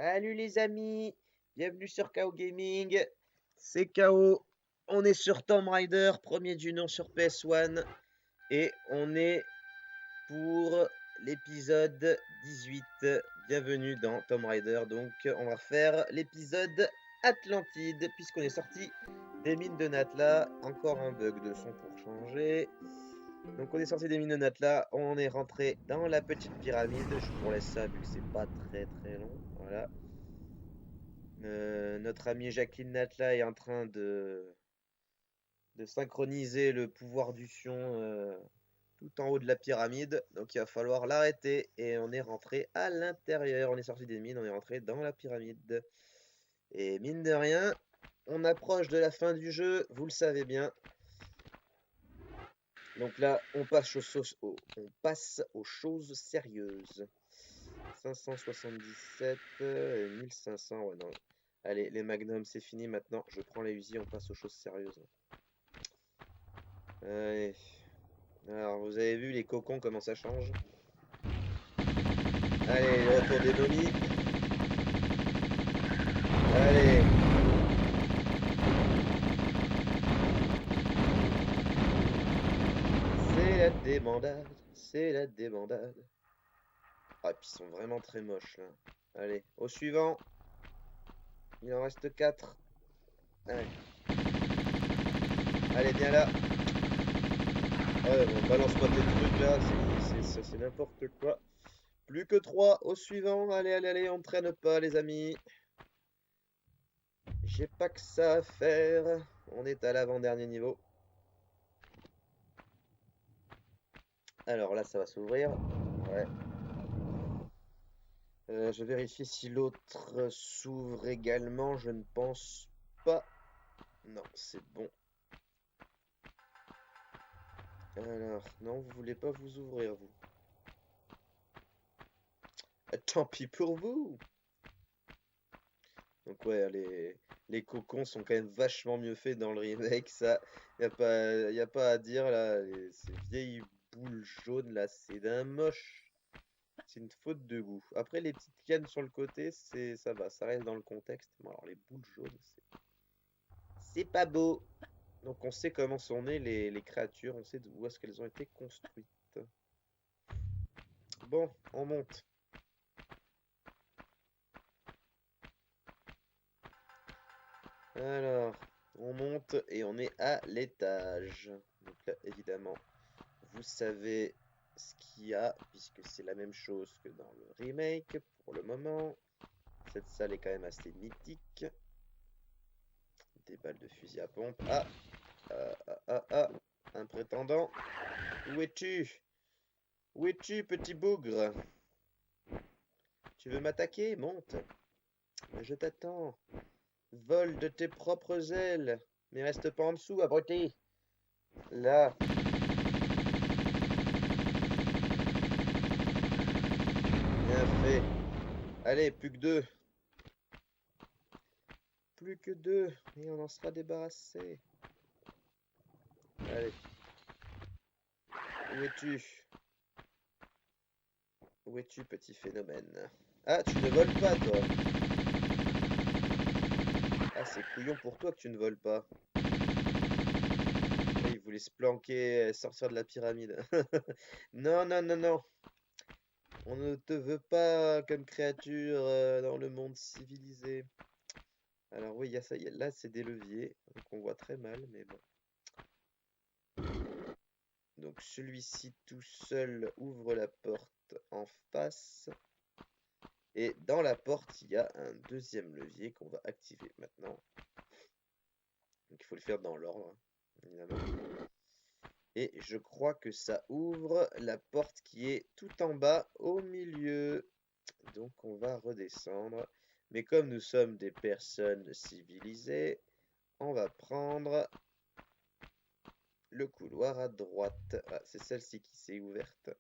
Salut les amis, bienvenue sur KO Gaming, c'est KO, on est sur Tomb Raider, premier du nom sur PS1, et on est pour l'épisode 18, bienvenue dans Tomb Raider, donc on va faire l'épisode Atlantide, puisqu'on est sorti des mines de Natla, encore un bug de son pour changer. Donc on est sorti des mines de Natla, on est rentré dans la petite pyramide, je vous laisse ça vu que c'est pas très long, voilà. Notre amie Jacqueline Natla est en train de synchroniser le pouvoir du Sion tout en haut de la pyramide, donc il va falloir l'arrêter et on est rentré à l'intérieur, on est sorti des mines, on est rentré dans la pyramide. Et mine de rien, on approche de la fin du jeu, vous le savez bien. Donc là, on passe aux choses sérieuses. 577, 1500, ouais non. Allez, les magnums, c'est fini maintenant. Je prends les Uzi, on passe aux choses sérieuses. Allez. Alors, vous avez vu les cocons, comment ça change? Allez, le retour des momies. Allez. C'est la débandade. C'est la débandade. Ah, et puis ils sont vraiment très moches là. Allez, au suivant. Il en reste 4. Allez. Allez, viens là. Ouais, bon, balance-moi tes trucs là. C'est n'importe quoi. Plus que 3 au suivant. Allez, on traîne pas, les amis. J'ai pas que ça à faire. On est à l'avant-dernier niveau. Alors là, ça va s'ouvrir. Ouais. Je vérifie si l'autre s'ouvre également. Je ne pense pas. Non, c'est bon. Alors, non, vous voulez pas vous ouvrir, vous. Tant pis pour vous. Donc ouais, les cocons sont quand même vachement mieux faits dans le remake, ça, y a pas à dire là, ces vieilles boules jaunes là, c'est d'un moche, c'est une faute de goût. Après les petites cannes sur le côté, ça va, ça reste dans le contexte. Bon, alors les boules jaunes, c'est pas beau. Donc on sait comment sont nées les créatures, on sait d'où est-ce qu'elles ont été construites. Bon, on monte. Alors, on monte et on est à l'étage. Donc là, évidemment, vous savez ce qu'il y a, puisque c'est la même chose que dans le remake pour le moment. Cette salle est quand même assez mythique. Des balles de fusil à pompe. Un prétendant. Où es-tu? Où es-tu, petit bougre? Tu veux m'attaquer? Monte. Je t'attends. Vole de tes propres ailes. Mais reste pas en dessous, abruti. Là. Bien fait. Allez, plus que 2. Plus que 2. Et on en sera débarrassé. Allez. Où es-tu? Où es-tu, petit phénomène? Ah, tu ne voles pas, toi. Ah, c'est couillon pour toi que tu ne voles pas. Il voulait se planquer, sortir de la pyramide. Non. On ne te veut pas comme créature dans le monde civilisé. Alors oui, il y a ça. Là, c'est des leviers. Donc on voit très mal, mais bon. Donc celui-ci tout seul ouvre la porte en face. Et dans la porte, il y a un deuxième levier qu'on va activer maintenant. Donc il faut le faire dans l'ordre, évidemment. Et je crois que ça ouvre la porte qui est tout en bas au milieu. Donc on va redescendre. Mais comme nous sommes des personnes civilisées, on va prendre le couloir à droite. Ah, c'est celle-ci qui s'est ouverte.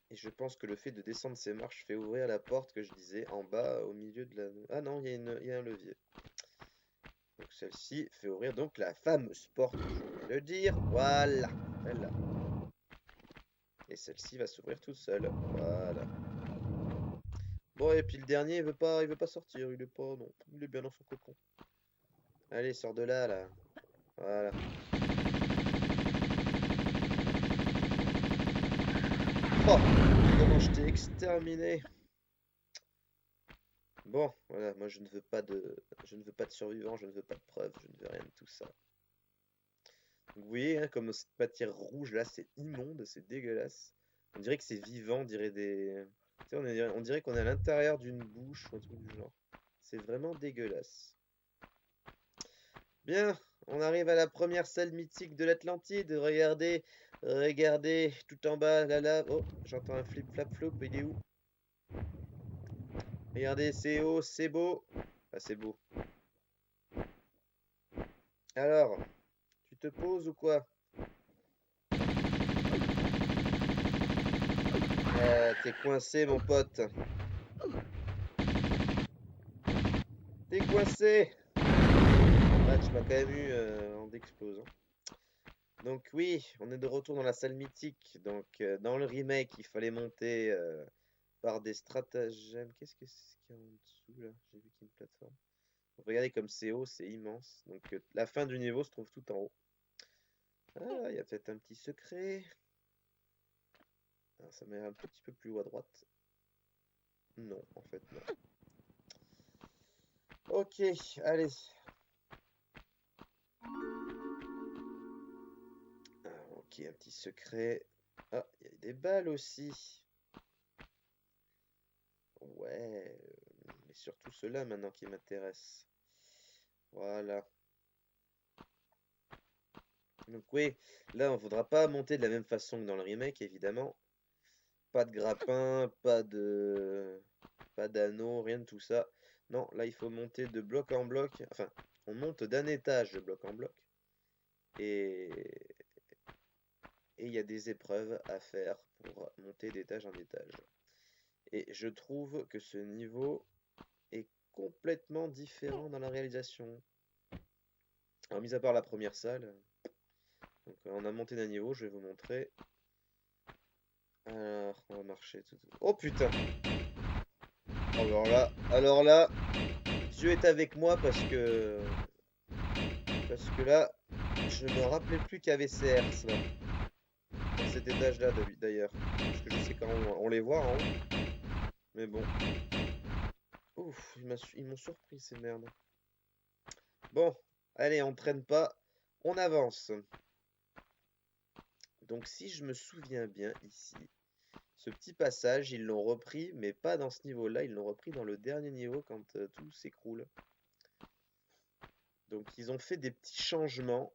Et je pense que le fait de descendre ces marches fait ouvrir la porte que je disais en bas au milieu de la... Ah non, il y a un levier. Donc celle-ci fait ouvrir donc la fameuse porte, je vais le dire. Voilà, elle là. Et celle-ci va s'ouvrir toute seule. Voilà. Bon, et puis le dernier, il veut pas sortir. Il est pas, non. Il est bien dans son cocon. Allez, sors de là, là. Voilà. Oh, comment je t'ai exterminé. Bon, voilà, moi je ne veux pas de survivants, je ne veux pas de preuves, je ne veux rien de tout ça. Donc, vous voyez, hein, comme cette matière rouge là, c'est immonde, c'est dégueulasse. On dirait que c'est vivant, on dirait des... Tu sais, on dirait qu'on est à l'intérieur d'une bouche ou un truc du genre. C'est vraiment dégueulasse. Bien, on arrive à la première salle mythique de l'Atlantide. Regardez, regardez, tout en bas, là, là. Oh, j'entends un flip, flap, flop, il est où? Regardez, c'est haut, c'est beau. Ah, c'est beau. Alors, tu te poses ou quoi? T'es coincé, mon pote. T'es coincé. Ah, tu m'as quand même eu en d'explosion. Donc oui, on est de retour dans la salle mythique. Donc dans le remake, il fallait monter par des stratagèmes. Qu'est-ce qu'il y a en dessous là? J'ai vu qu'il y a une plateforme. Donc, regardez comme c'est haut, c'est immense. Donc la fin du niveau se trouve tout en haut. Ah, il y a peut-être un petit secret. Ah, ça m'a l'air un petit peu plus haut à droite. Non, en fait, non. Ok, allez. Ah, ok, un petit secret. Ah, il y a des balles aussi. Ouais, mais surtout ceux-là maintenant qui m'intéressent. Voilà. Donc oui, là on ne faudra pas monter de la même façon que dans le remake, évidemment. Pas de grappin, pas d'anneau, rien de tout ça. Non, là il faut monter de bloc en bloc. Enfin, on monte d'un étage de bloc en bloc. Et il y a des épreuves à faire pour monter d'étage en étage. Et je trouve que ce niveau est complètement différent dans la réalisation. Alors, mis à part la première salle, donc on a monté d'un niveau, je vais vous montrer. Alors, on va marcher tout. Oh putain! Alors là, Dieu est avec moi parce que là, je ne me rappelais plus qu'il y avait ces herses là. Dans cet étage-là d'ailleurs. Parce que je sais quand on les voit en haut. Mais bon. Ouf, ils m'ont surpris ces merdes. Bon, allez, on traîne pas, on avance. Donc si je me souviens bien ici, ce petit passage, ils l'ont repris, mais pas dans ce niveau-là, ils l'ont repris dans le dernier niveau quand tout s'écroule. Donc ils ont fait des petits changements.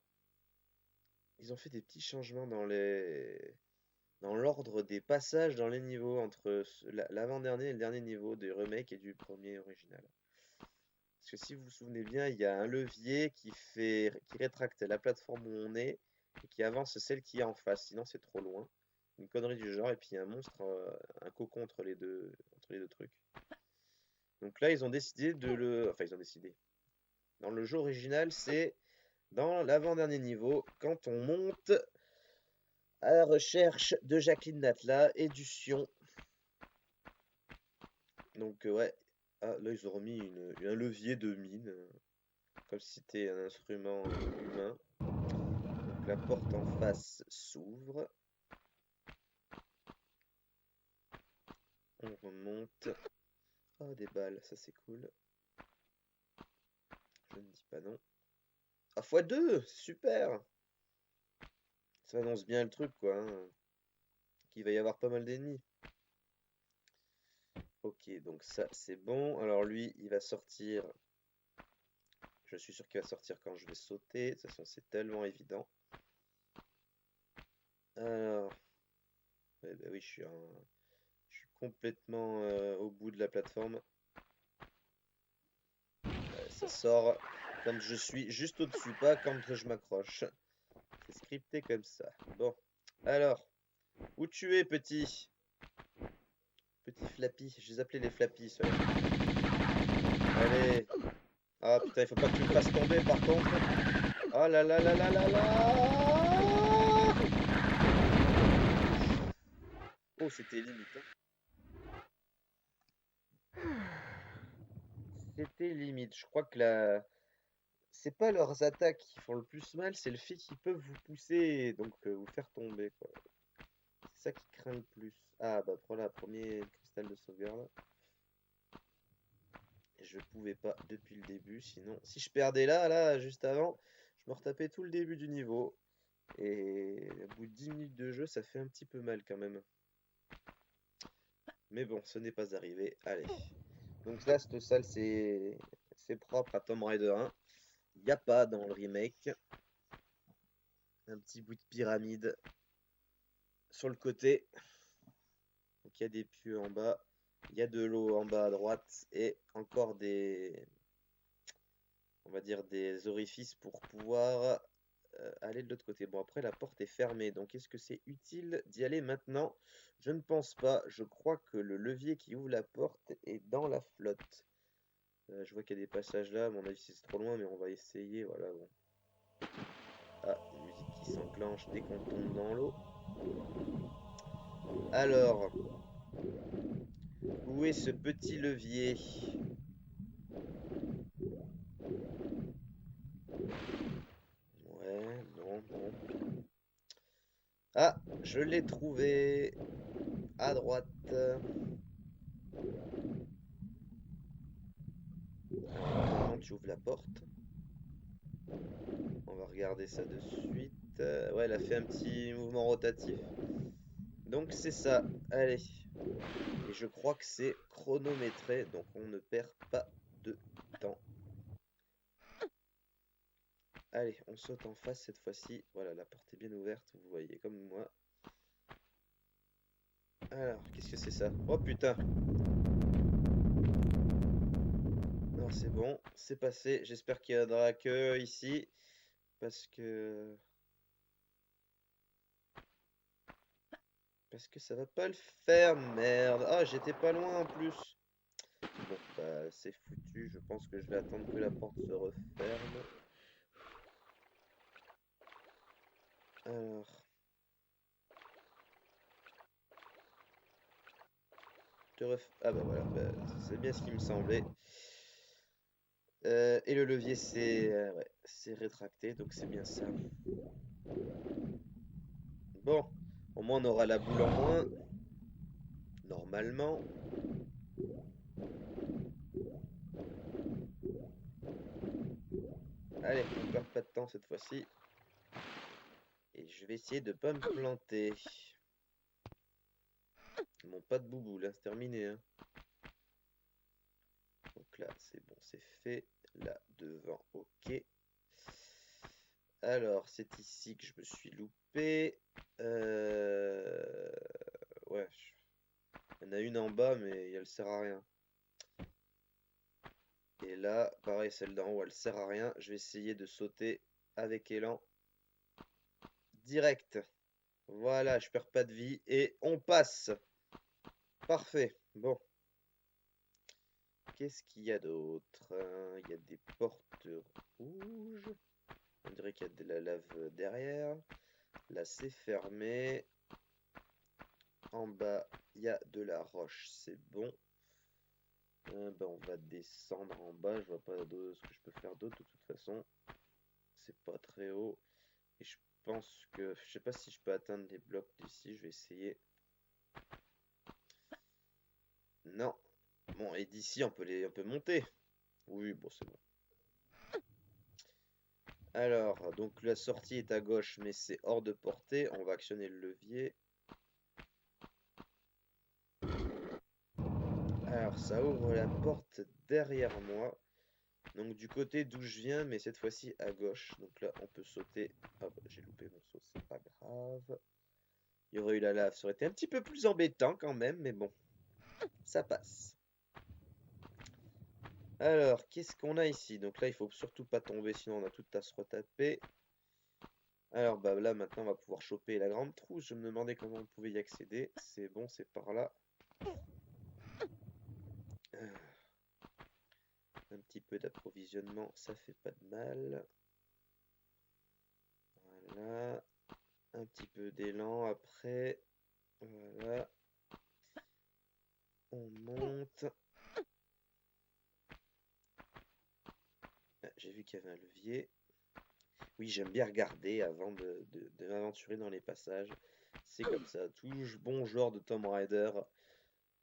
Ils ont fait des petits changements dans l'ordre des passages dans les niveaux entre l'avant-dernier et le dernier niveau du remake et du premier original. Parce que si vous vous souvenez bien, il y a un levier qui rétracte la plateforme où on est et qui avance celle qui est en face, sinon c'est trop loin. Une connerie du genre, et puis il y a un monstre, un cocon entre les deux trucs. Donc là, ils ont décidé de le... Enfin, ils ont décidé. Dans le jeu original, c'est dans l'avant-dernier niveau, quand on monte à la recherche de Jacqueline Natla et du Sion. Donc ouais, ah, là ils auront mis un levier de mine, comme si c'était un instrument humain. Donc la porte en face s'ouvre. On remonte. Oh, des balles, ça c'est cool. Je ne dis pas non. Ah, x2, super! Ça annonce bien le truc, quoi. Hein. Qu'il va y avoir pas mal d'ennemis. Ok, donc ça c'est bon. Alors lui, il va sortir. Je suis sûr qu'il va sortir quand je vais sauter. De toute façon, c'est tellement évident. Alors. Eh ben oui, je suis complètement au bout de la plateforme. Ça sort quand je suis juste au-dessus, pas quand je m'accroche. C'est scripté comme ça. Bon, alors, où tu es, petit flappy? Je les appelais les flappies, ceux-là. Allez. Ah putain, il faut pas que tu me fasses tomber par contre. Oh là là là là là là. Oh, c'était limite. Hein. C'était limite. Je crois que c'est pas leurs attaques qui font le plus mal, c'est le fait qu'ils peuvent vous pousser et donc vous faire tomber, quoi. C'est ça qui craint le plus. Ah bah voilà, premier cristal de sauvegarde. Je pouvais pas depuis le début, sinon si je perdais là, juste avant, je me retapais tout le début du niveau. Et au bout de 10 minutes de jeu, ça fait un petit peu mal quand même. Mais bon, ce n'est pas arrivé. Allez. Donc là, cette salle, c'est propre à Tomb Raider 1. Il n'y a pas dans le remake un petit bout de pyramide sur le côté. Donc il y a des pieux en bas. Il y a de l'eau en bas à droite. Et encore on va dire des orifices pour pouvoir aller de l'autre côté. Bon, après, la porte est fermée. Donc, est-ce que c'est utile d'y aller maintenant? Je ne pense pas. Je crois que le levier qui ouvre la porte est dans la flotte. Je vois qu'il y a des passages là. À mon avis, c'est trop loin, mais on va essayer. Voilà, bon. Ah, une musique qui s'enclenche dès qu'on tombe dans l'eau. Alors, où est ce petit levier? Ouais, non, non. Ah, je l'ai trouvé. À droite. Comment tu ouvres la porte? On va regarder ça de suite. Ouais, elle a fait un petit mouvement rotatif. Donc c'est ça. Allez. Et je crois que c'est chronométré, donc on ne perd pas de temps. Allez, on saute en face cette fois-ci. Voilà, la porte est bien ouverte, vous voyez, comme moi. Alors, qu'est-ce que c'est ça? Oh putain! Non, c'est bon, c'est passé. J'espère qu'il y en aura que ici. Parce que... Parce que ça va pas le faire, merde. Ah, j'étais pas loin en plus. Bon, bah, c'est foutu. Je pense que je vais attendre que la porte se referme. Alors... Ah bah voilà, bah, c'est bien ce qui me semblait. Et le levier ouais, c'est rétracté, donc c'est bien ça. Bon, au moins on aura la boule en moins. Normalement. Allez, on perd pas de temps cette fois-ci. Et je vais essayer de pas me planter. Mon pas de boubou, là, c'est terminé. Hein. Donc là, c'est bon, c'est fait. Là, devant, ok. Alors, c'est ici que je me suis loupé. Ouais. Il y en a une en bas, mais elle sert à rien. Et là, pareil, celle d'en haut, elle sert à rien. Je vais essayer de sauter avec élan. Direct. Voilà, je perds pas de vie. Et on passe. Parfait. Bon. Qu'est-ce qu'il y a d'autre? Il y a des portes rouges. On dirait qu'il y a de la lave derrière. Là, c'est fermé. En bas, il y a de la roche. C'est bon. Ben, on va descendre en bas. Je vois pas ce que je peux faire d'autre de toute façon. C'est pas très haut. Et je pense que... Je sais pas si je peux atteindre les blocs d'ici. Je vais essayer. Non. Bon, et d'ici, on peut monter. Oui, bon, c'est bon. Alors, donc la sortie est à gauche, mais c'est hors de portée. On va actionner le levier. Alors, ça ouvre la porte derrière moi. Donc du côté d'où je viens, mais cette fois-ci à gauche. Donc là, on peut sauter. Ah bah, j'ai loupé mon saut, c'est pas grave. Il y aurait eu la lave, ça aurait été un petit peu plus embêtant quand même, mais bon, ça passe. Alors, qu'est-ce qu'on a ici? Donc là, il faut surtout pas tomber, sinon on a tout à se retaper. Alors bah là, maintenant, on va pouvoir choper la grande trousse. Je me demandais comment on pouvait y accéder. C'est bon, c'est par là. Un petit peu d'approvisionnement, ça fait pas de mal. Voilà. Un petit peu d'élan après. Voilà. On monte. qu'il y avait un levier. Oui, j'aime bien regarder avant de m'aventurer dans les passages. C'est comme ça. Tout bon genre de Tomb Raider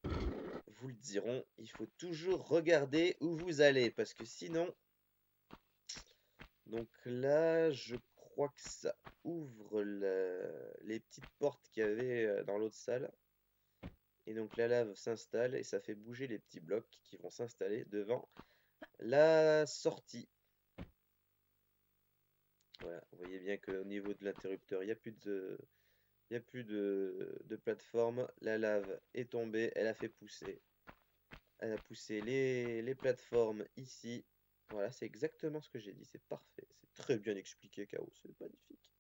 vous le diront. Il faut toujours regarder où vous allez. Parce que sinon... Donc là, je crois que ça ouvre les petites portes qu'il y avait dans l'autre salle. Et donc la lave s'installe et ça fait bouger les petits blocs qui vont s'installer devant la sortie. Voilà, vous voyez bien qu'au niveau de l'interrupteur, il n'y a plus de plateforme. La lave est tombée, elle a fait pousser. Elle a poussé les plateformes ici. Voilà, c'est exactement ce que j'ai dit, c'est parfait. C'est très bien expliqué, Chaos, c'est magnifique.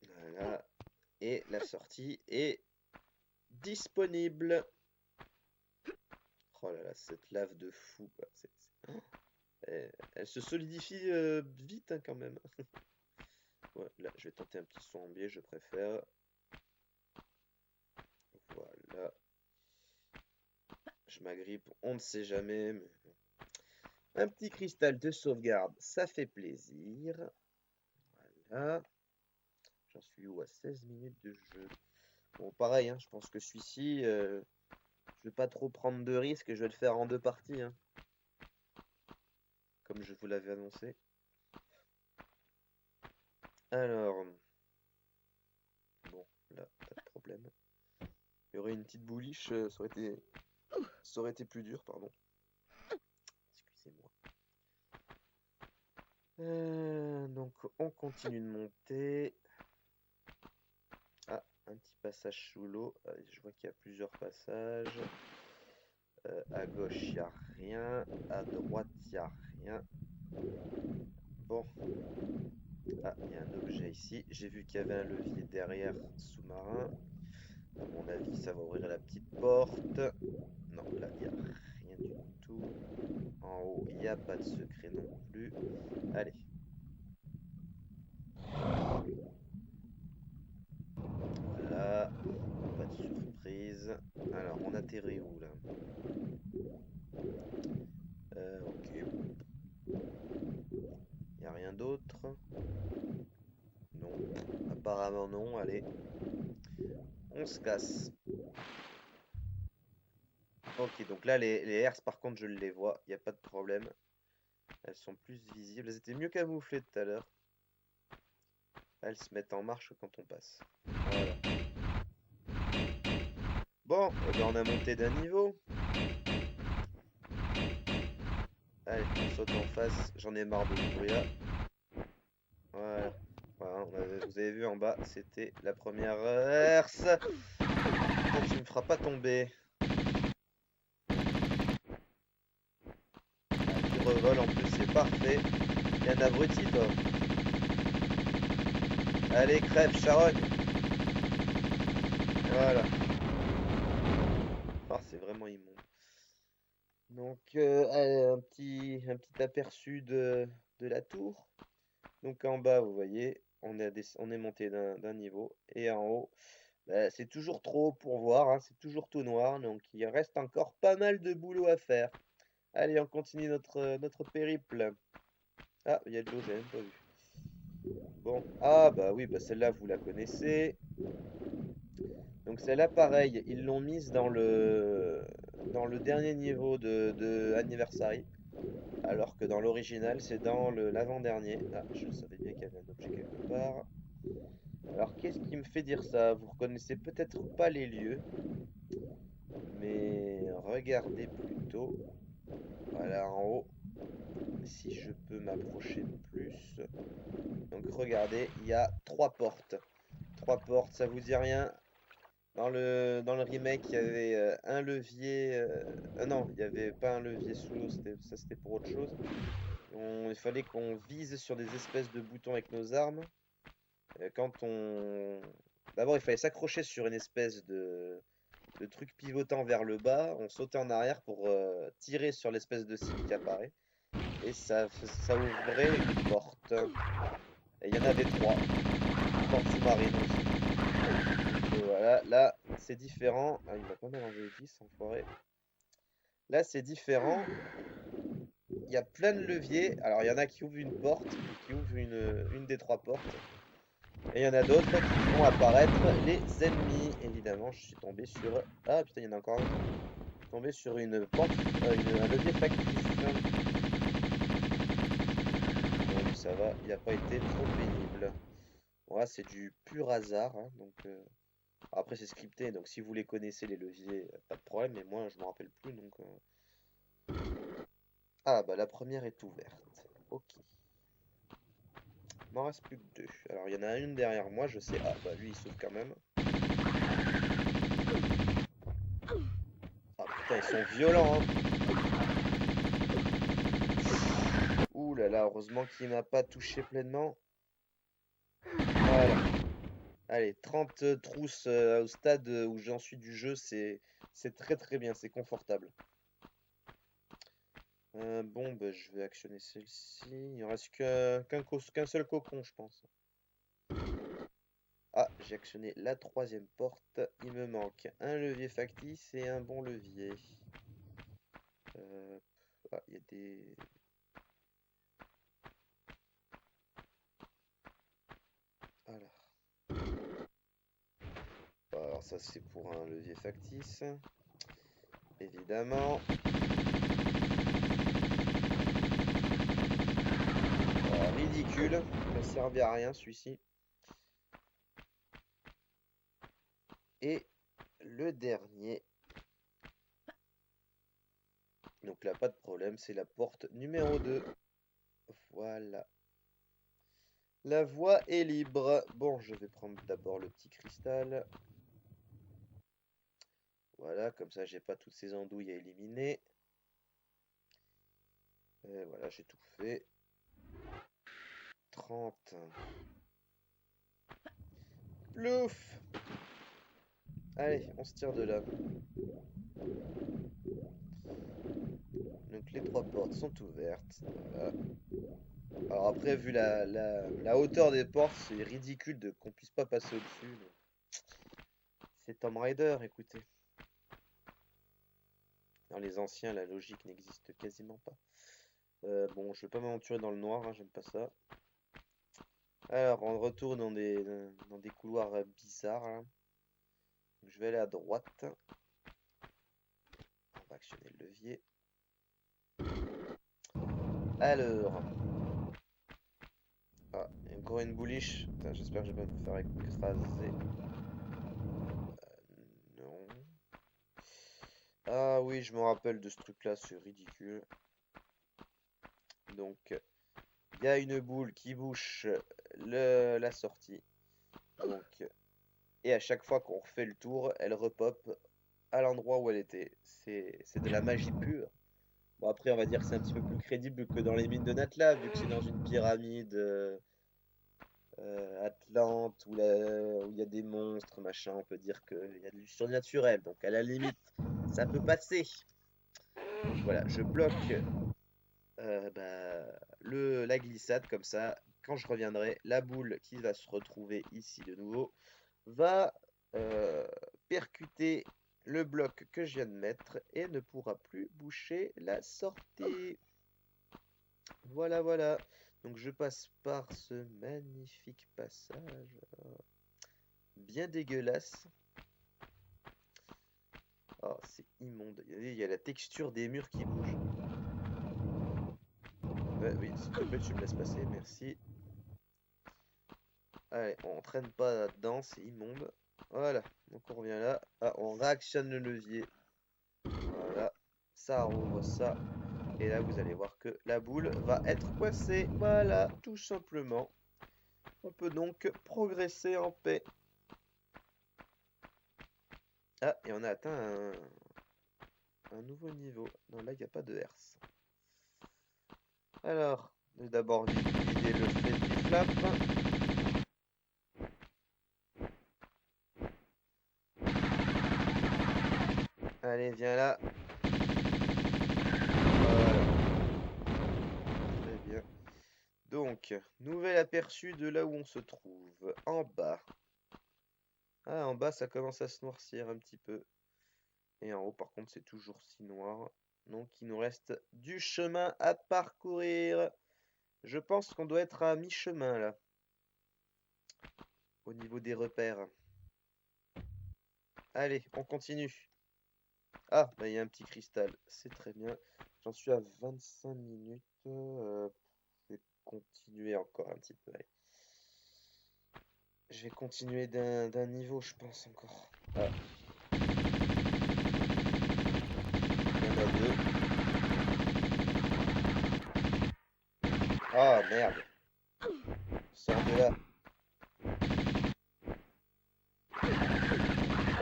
Voilà, et la sortie est disponible. Oh là là, cette lave de fou, quoi. Elle se solidifie vite hein, quand même. Ouais, là, je vais tenter un petit saut en biais, je préfère. Voilà. Je m'agrippe, on ne sait jamais. Mais... Un petit cristal de sauvegarde, ça fait plaisir. Voilà. J'en suis où à 16 minutes de jeu. Bon, pareil, hein, je pense que celui-ci, je vais pas trop prendre de risques, je vais le faire en 2 parties. Hein, comme je vous l'avais annoncé. Alors, bon, là, pas de problème. Il y aurait une petite bouliche, ça aurait été plus dur, pardon. Excusez-moi. Donc, on continue de monter. Ah, un petit passage sous l'eau. Je vois qu'il y a plusieurs passages. À gauche, il n'y a rien. À droite, il n'y a rien. Bon. Ah, il y a un objet ici. J'ai vu qu'il y avait un levier derrière sous-marin. À mon avis, ça va ouvrir la petite porte. Non, là, il n'y a rien du tout. En haut, il n'y a pas de secret non plus. Allez. Voilà. Pas de surprise. Alors, on atterrit où, là? Ok. Il n'y a rien d'autre? Non. Apparemment non. Allez. On se casse. Ok, donc là, les herses, par contre, je les vois. Il n'y a pas de problème. Elles sont plus visibles. Elles étaient mieux camouflées tout à l'heure. Elles se mettent en marche quand on passe. Voilà. Bon, eh ben, on a monté d'un niveau. Allez, on saute en face. J'en ai marre de ce bruit-là. Voilà. Voilà, vous avez vu en bas, c'était la première herse. Toi, tu me feras pas tomber. Tu revoles en plus, c'est parfait. Il y a un abruti, toi. Allez, crève, charogne. Voilà. Oh, c'est vraiment immonde. Donc, allez, un petit aperçu de la tour. Donc, en bas, vous voyez, on est monté d'un niveau. Et en haut, bah, c'est toujours trop haut pour voir. Hein, c'est toujours tout noir. Donc, il reste encore pas mal de boulot à faire. Allez, on continue notre périple. Ah, il y a de l'eau, j'ai même pas vu. Bon, ah bah oui, bah celle-là vous la connaissez. Donc celle-là pareil, ils l'ont mise dans le dernier niveau de Anniversary, alors que dans l'original c'est dans l'avant-dernier. Ah, je savais bien qu'il y avait un objet quelque part. Alors qu'est-ce qui me fait dire ça? Vous reconnaissez peut-être pas les lieux, mais regardez plutôt. Voilà en haut. Si je peux m'approcher plus. Donc regardez, il y a 3 portes. 3 portes, ça vous dit rien? Dans le remake, il y avait un levier. Non, il n'y avait pas un levier sous l'eau, ça c'était pour autre chose. Il fallait qu'on vise sur des espèces de boutons avec nos armes. D'abord, il fallait s'accrocher sur une espèce de truc pivotant vers le bas. On sautait en arrière pour tirer sur l'espèce de cible qui apparaît. Et ça ouvrait une porte. Et il y en avait 3. Une porte sous-marine aussi. Et voilà, là c'est différent. Ah, il m'a pas mal enlevé 10, enfoiré. Là, c'est différent. Il y a plein de leviers. Alors, il y en a qui ouvrent une porte, qui ouvrent une des trois portes. Et il y en a d'autres qui font apparaître les ennemis. Évidemment, je suis tombé sur... Ah, putain, il y en a encore un. Je suis tombé sur une porte, un levier factice. Donc, ça va, il n'a pas été trop pénible. Voilà, c'est du pur hasard. Hein, donc, après, c'est scripté. Donc, si vous les connaissez, les leviers, pas de problème. Mais moi, je me rappelle plus. Donc, Ah, bah, la première est ouverte. Ok. Il m'en reste plus que deux. Alors, il y en a une derrière moi, je sais. Ah, bah lui, il sauve quand même. Ah, putain, ils sont violents, hein. Ouh là là, heureusement qu'il m'a pas touché pleinement. Voilà. Allez, 30 trousses au stade où j'en suis du jeu, c'est très très bien, c'est confortable. Bon, bah, je vais actionner celle-ci. Il ne reste qu'un seul cocon, je pense. Ah, j'ai actionné la troisième porte. Il me manque un levier factice et un bon levier. Ah, il y a des... Alors ça c'est pour un levier factice. Évidemment. Ridicule. Il ne servait à rien celui-ci. Et le dernier. Donc là, pas de problème, c'est la porte numéro 2. Voilà. La voie est libre. Bon, je vais prendre d'abord le petit cristal. Voilà, comme ça, j'ai pas toutes ces andouilles à éliminer. Et voilà, j'ai tout fait. 30. Plouf! Allez, on se tire de là. Donc les trois portes sont ouvertes. Voilà. Alors après, vu la hauteur des portes, c'est ridicule qu'on puisse pas passer au-dessus. C'est Tomb Raider, écoutez. Dans les anciens, la logique n'existe quasiment pas. Bon, je vais pas m'aventurer dans le noir, hein, j'aime pas ça. Alors, on retourne dans des couloirs bizarres. Hein. Je vais aller à droite. On va actionner le levier. Alors. Ah, il y a encore une bouliche. J'espère que je vais pas me faire écraser. Non. Ah oui, je me rappelle de ce truc-là, c'est ridicule. Donc, il y a une boule qui bouche la sortie. Donc, et à chaque fois qu'on refait le tour, elle repop à l'endroit où elle était. C'est de la magie pure. Bon, après, on va dire que c'est un petit peu plus crédible que dans les mines de Natla, vu que c'est dans une pyramide Atlante, où il y a des monstres, machin. On peut dire qu'il y a du surnaturel. Donc, à la limite, ça peut passer. Donc, voilà, je bloque la glissade, comme ça, quand je reviendrai, la boule qui va se retrouver ici de nouveau va percuter le bloc que je viens de mettre et ne pourra plus boucher la sortie. Voilà, voilà. Donc je passe par ce magnifique passage bien dégueulasse. Oh, c'est immonde. Il y a la texture des murs qui bouge. Oui, s'il te plaît, tu me laisses passer, merci. Allez, on traîne pas là-dedans, c'est immonde. Voilà, donc on revient là. Ah, on réactionne le levier. Voilà, ça rouvre ça. Et là, vous allez voir que la boule va être coincée. Voilà, tout simplement. On peut donc progresser en paix. Ah, et on a atteint un nouveau niveau. Non, là, il n'y a pas de herse. Alors, d'abord vider le flippy flap. Allez, viens là. Voilà. Très bien. Donc, nouvel aperçu de là où on se trouve. En bas. Ah, en bas, ça commence à se noircir un petit peu. Et en haut, par contre, c'est toujours si noir. Donc il nous reste du chemin à parcourir. Je pense qu'on doit être à mi-chemin là. Au niveau des repères. Allez, on continue. Ah, bah il y a un petit cristal. C'est très bien. J'en suis à 25 minutes. Je vais continuer encore un petit peu. Allez. Je vais continuer d'un niveau, je pense, encore. Ah. Il y en a deux. Ah, merde. Sors de là.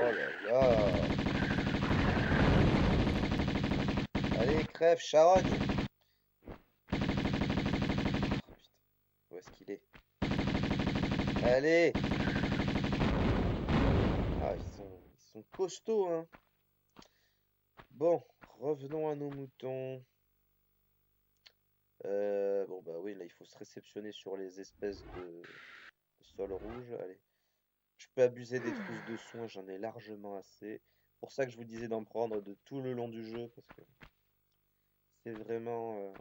Oh là là. Allez, crève, charogne. Oh, putain. Où est-ce qu'il est? Allez. Ah, ils sont costauds, hein. Bon, revenons à nos moutons. Bon, bah oui, là, il faut se réceptionner sur les espèces de sol rouge. Allez. Je peux abuser des trousses de soins, j'en ai largement assez. Pour ça que je vous disais d'en prendre de tout le long du jeu, parce que c'est vraiment, on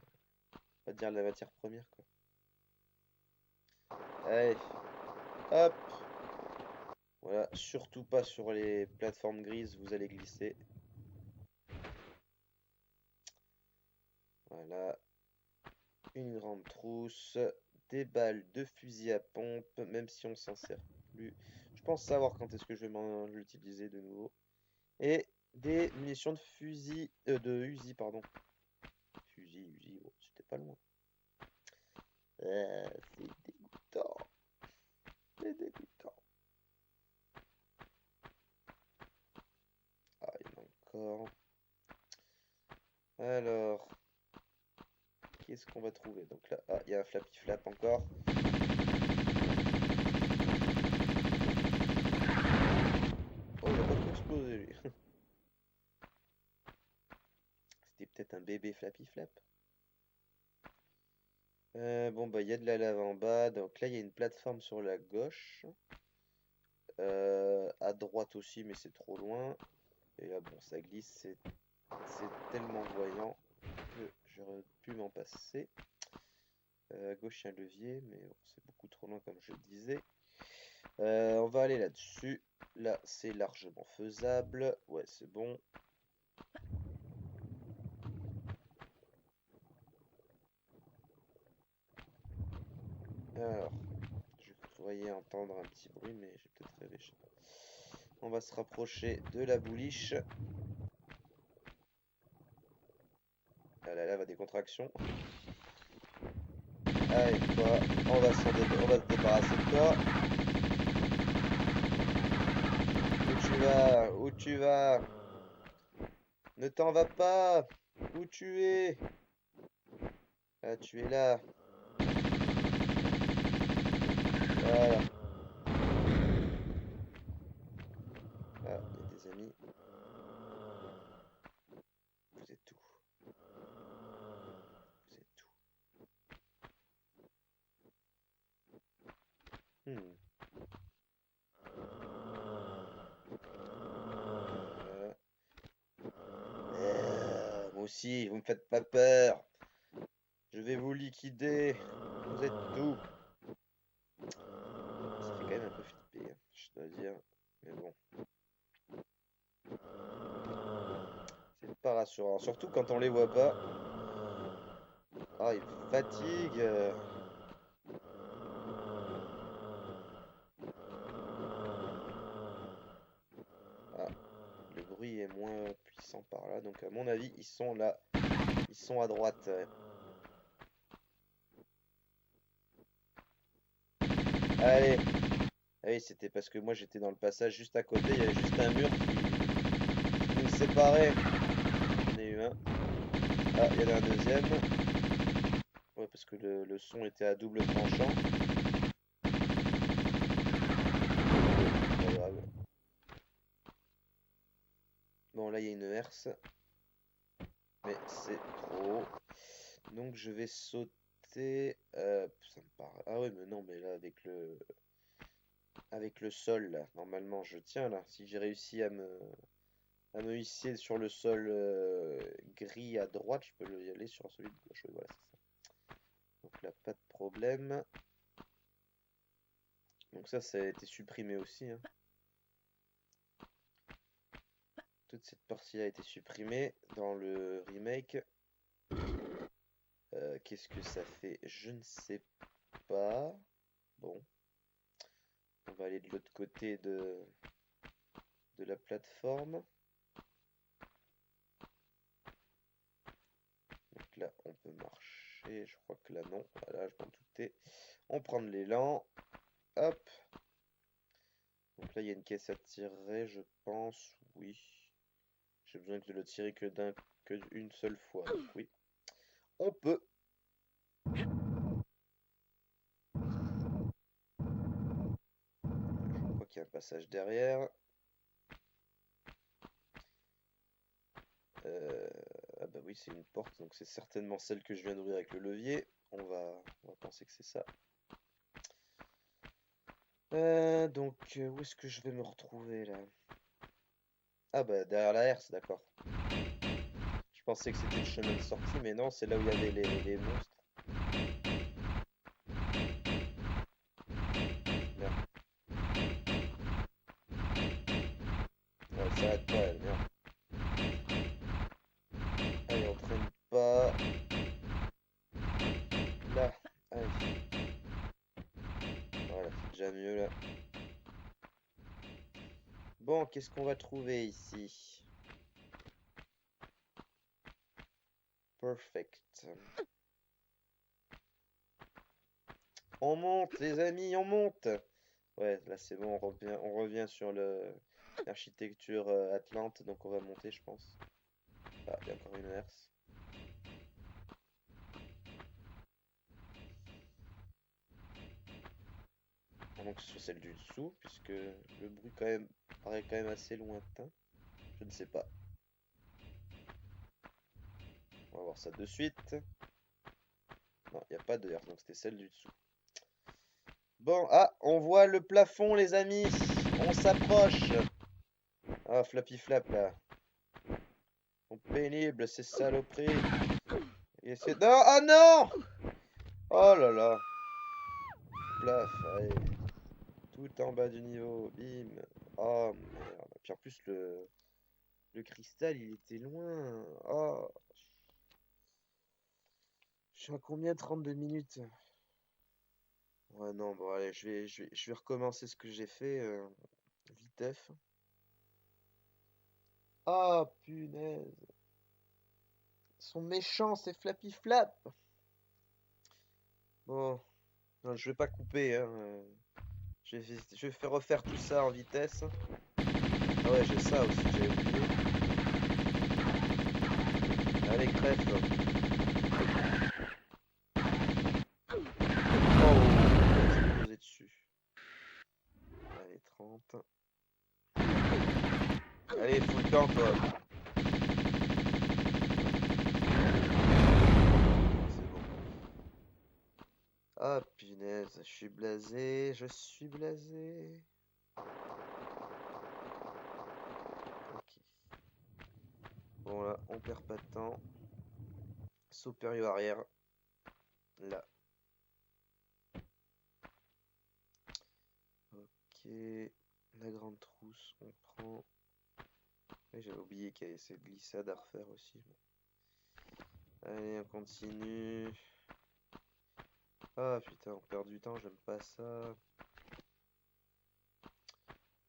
va dire, la matière première, quoi. Allez, hop. Voilà, surtout pas sur les plateformes grises, vous allez glisser. Voilà, une grande trousse, des balles de fusil à pompe, même si on s'en sert plus. Je pense savoir quand est-ce que je vais l'utiliser de nouveau. Et des munitions de fusil, de Uzi, pardon. Uzi, oh, c'était pas loin. C'est dégoûtant. C'est dégoûtant. Ah, il y en a encore. Alors, qu'est-ce qu'on va trouver? Donc là, ah, il y a un flappy flap encore. Oh, il a pas trop explosé lui. C'était peut-être un bébé flappy flap. Bon, bah, il y a de la lave en bas. Donc là, il y a une plateforme sur la gauche. À droite aussi, mais c'est trop loin. Et là, bon, ça glisse. C'est tellement voyant que j'aurais pu m'en passer. À gauche, il y a un levier, mais bon, c'est beaucoup trop loin, comme je le disais. On va aller là-dessus. Là, c'est largement faisable. Ouais, c'est bon. Alors, je croyais entendre un petit bruit, mais j'ai peut-être rêvé, je sais pas. On va se rapprocher de la bouliche. Ah là là, va des contractions. Allez, toi, on va se débarrasser de toi. Où tu vas? Où tu vas? Ne t'en vas pas! Où tu es? Ah, tu es là. Voilà. Ah, il y a des amis. Vous êtes tout. Vous êtes tout. Hmm. Moi aussi, vous me faites pas peur. Je vais vous liquider. Vous êtes tout. Ça fait quand même un peu flipper, hein, je dois dire. Mais bon, c'est pas rassurant. Surtout quand on les voit pas. Ah, ils fatiguent. Ah, le bruit est moins puissant par là. Donc à mon avis, ils sont là. Ils sont à droite. Allez. Ah oui, c'était parce que moi j'étais dans le passage juste à côté. Il y avait juste un mur qui nous séparait. J'en ai eu un. Ah, il y en a un deuxième. Ouais, parce que le son était à double tranchant. Pas grave. Bon, là il y a une herse. Mais c'est trop haut. Donc je vais sauter. Ça me paraît. Ah ouais, mais non, mais là avec le sol là, normalement je tiens là. Si j'ai réussi à me hisser sur le sol gris à droite, je peux y aller sur celui de gauche. Oui, voilà, c'est ça. Donc là, pas de problème. Donc ça a été supprimé aussi, hein. Toute cette partie a été supprimée dans le remake. Qu'est-ce que ça fait? Je ne sais pas. Bon. On va aller de l'autre côté de la plateforme. Donc là, on peut marcher. Je crois que là, non. Voilà, je m'en doutais. On prend de l'élan. Hop. Donc là, il y a une caisse à tirer, je pense. Oui. J'ai besoin de le tirer que d'une seule fois. Donc oui. On peut. Je crois qu'il y a un passage derrière. Ah bah oui, c'est une porte, donc c'est certainement celle que je viens d'ouvrir avec le levier. On va penser que c'est ça. Donc, où est-ce que je vais me retrouver là? Ah bah derrière la herse, d'accord. Je pensais que c'était le chemin de sortie, mais non, c'est là où il y avait les monstres. Merde. Ouais, elle s'arrête pas, elle, merde. Allez, on traîne pas. Là, allez. Voilà, c'est déjà mieux là. Bon, qu'est-ce qu'on va trouver ici? Perfect. On monte, les amis, on monte. Ouais, là c'est bon, on revient sur l'architecture Atlante, donc on va monter, je pense. Ah, il y a encore une herse. Donc sur celle du dessous, puisque le bruit paraît quand même assez lointain. Je ne sais pas. On va voir ça de suite. Non, il n'y a pas de herse, donc c'était celle du dessous. Bon, ah, on voit le plafond, les amis. On s'approche. Ah, Flappy Flap, là. Sont pénibles, ces saloperies. Non, oh non! Oh là là. Plaf, allez. Tout en bas du niveau, bim. Oh merde. Puis en plus, le cristal, il était loin. Oh. Je suis à combien? 32 minutes? Ouais, non, bon, allez, je vais recommencer ce que j'ai fait. Viteuf. Ah, punaise. Ils sont méchants, ces Flappy Flap. Bon, non, je vais pas couper, hein. Je vais faire refaire tout ça en vitesse. Ah ouais, j'ai ça aussi, j'avais oublié. Allez, crève, toi. Oh, on s'est posé dessus. Allez, 30. Allez, fous le camp, toi. C'est bon. Ah, punaise, je suis blasé, je suis blasé. Ok. Bon, là, on perd pas de temps. Saut périlleux arrière. Là. Ok. La grande trousse, on prend. J'avais oublié qu'il y avait cette glissade à refaire aussi. Allez, on continue. Ah putain, on perd du temps, j'aime pas ça.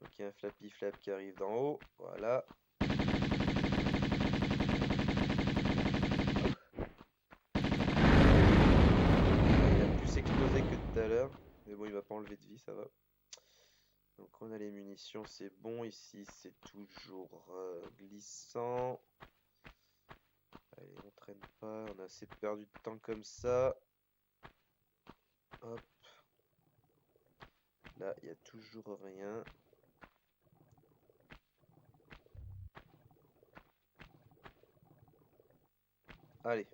Donc il y a un Flappy Flap qui arrive d'en haut. Voilà. Il a plus explosé que tout à l'heure. Mais bon, il va pas enlever de vie, ça va. Donc on a les munitions, c'est bon. Ici, c'est toujours glissant. Allez, on traîne pas. On a assez perdu de temps comme ça. Hop. Là, il n'y a toujours rien. Allez.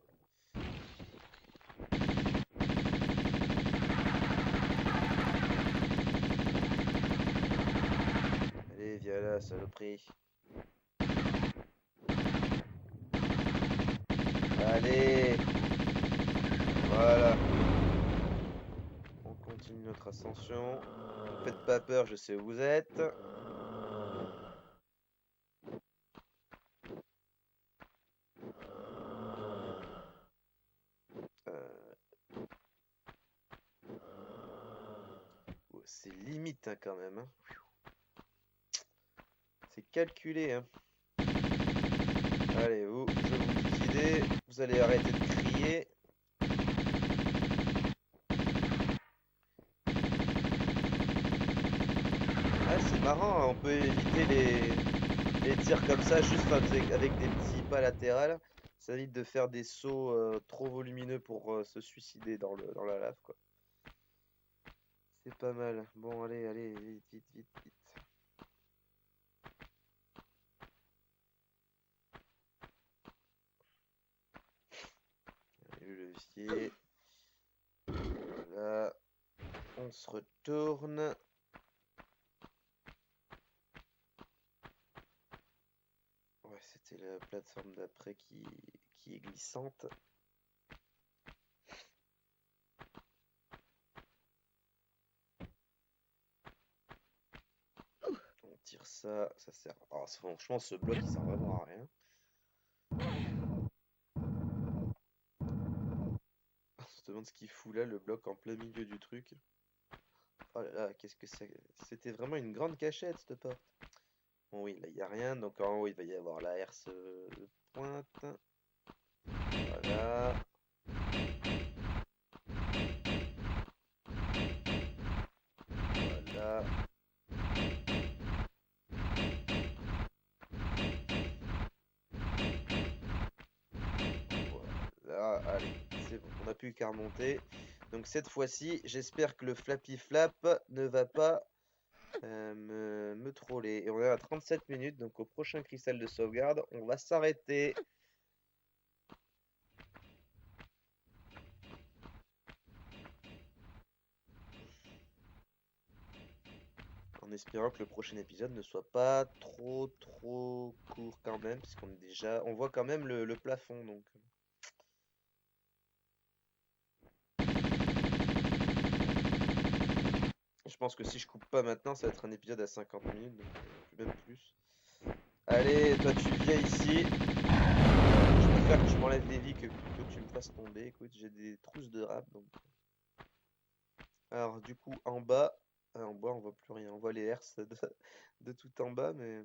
Allez, viens là, saloperie. Allez. Voilà. On continue notre ascension. Ne faites pas peur, je sais où vous êtes. Oh, c'est limite hein, quand même. Hein. C'est calculé. Hein. Allez, vous, je vais vous liquider. Vous allez arrêter de crier. Ah, c'est marrant, hein, on peut éviter les tirs comme ça juste avec des petits pas latérales. Ça évite de faire des sauts trop volumineux pour se suicider dans la lave, quoi. C'est pas mal. Bon, allez, allez, vite, vite, vite, vite. Allez, le levier. Voilà. On se retourne. Ouais, c'était la plateforme d'après qui est glissante. On tire ça, ça sert. Oh, franchement, ce bloc il sert vraiment à rien. On se demande ce qu'il fout là, le bloc en plein milieu du truc. Oh là là, qu'est-ce que c'est? C'était vraiment une grande cachette cette porte. Bon, oui, là il n'y a rien, donc en haut il va y avoir la herse de pointe. Voilà. Voilà. Voilà, allez, c'est bon, on n'a plus qu'à remonter. Donc cette fois-ci, j'espère que le Flappy Flap ne va pas me troller. Et on est à 37 minutes, donc au prochain cristal de sauvegarde, on va s'arrêter. En espérant que le prochain épisode ne soit pas trop court quand même, puisqu'on est déjà, on voit quand même le plafond donc. Je pense que si je coupe pas maintenant, ça va être un épisode à 50 minutes, donc même plus. Allez, toi tu viens ici. Je préfère que tu m'enlèves des vies que plutôt que tu me fasses tomber. Écoute, j'ai des trousses de rap donc. Alors du coup en bas, en bas on voit plus rien. On voit les herses de tout en bas, mais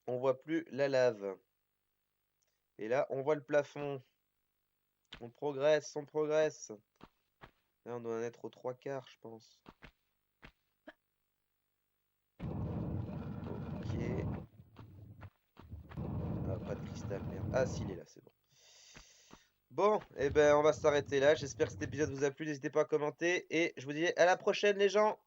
on voit plus la lave. Et là on voit le plafond. On progresse, on progresse. Là on doit en être aux 3/4 je pense. Ok. Ah, pas de cristal, merde. Ah si, il est là, c'est bon. Bon, et ben on va s'arrêter là. J'espère que cet épisode vous a plu. N'hésitez pas à commenter. Et je vous dis à la prochaine les gens.